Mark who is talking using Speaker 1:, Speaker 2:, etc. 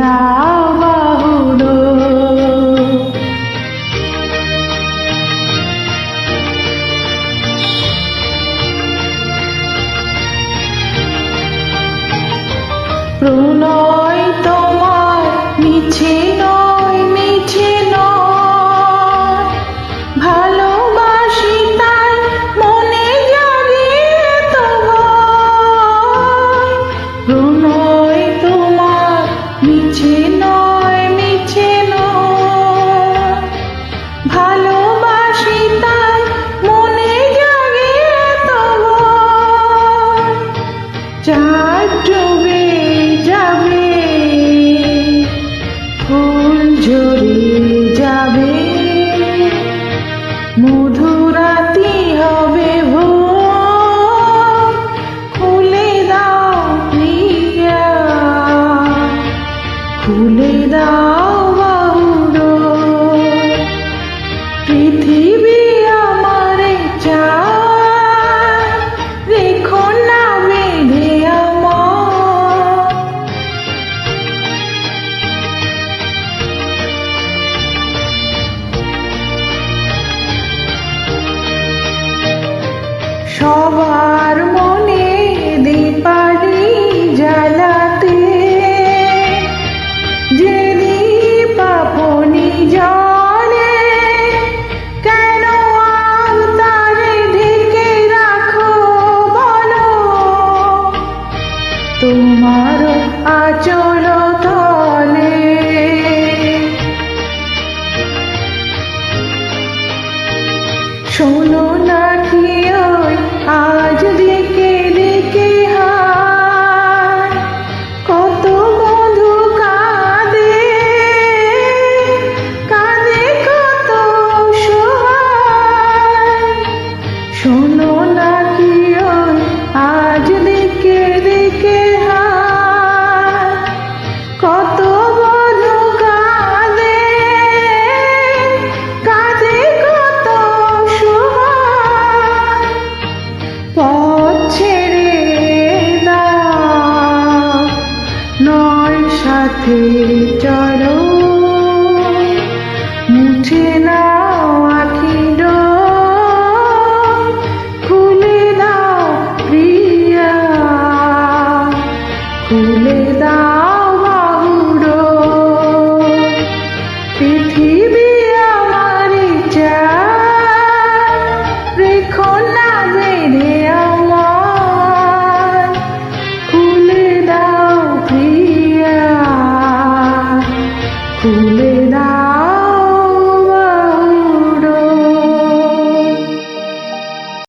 Speaker 1: দাও বাহুড়ো। প্রণয় তোমার মিছে নয়, মিছে নয়, ভালোবাসি তাই মনে জাগে তো ভয়। প্রণয় তোমার মিছে নয়, মিছে নয়, ভালোবাসি তাই মনে জাগে তো ভয়। চাঁদ ডুবে যাবে, ফুল ঝরে যাবে, মধুরাতি হবে ভোর। খুলে দাও প্রিয়া, খুলে দাও বাহুড়ো। পৃথিবী আমারে চায়, রেখো না বেঁধে আমার। সবার মনে দীপালি জ্বালাতে, যে দীপ আপনি জ্বলে, কেন আলতারে ঢেকে রাখো বলো? তোমার আঁচল তলে শোনো নাকি ওই আজ দিকে দিকে হায়, কত বন্ধু কাঁদে, কাঁদে কত সোহায়। শোনো নাকি ওই আজ দিকে দিকে হায়, কত বন্ধু কাঁদে, কাঁদে কত সোহায়। পথ ছেড়ে দাও, নয় সাথে চলো, মুছে নাও আখির। খুলে দাও প্রিয়া, খুলে দাও বাহুড়ো। পৃথিবী আমারই চায়, রেখো না বেঁধে আমার। খুলে দাও প্রিয়া, খুলে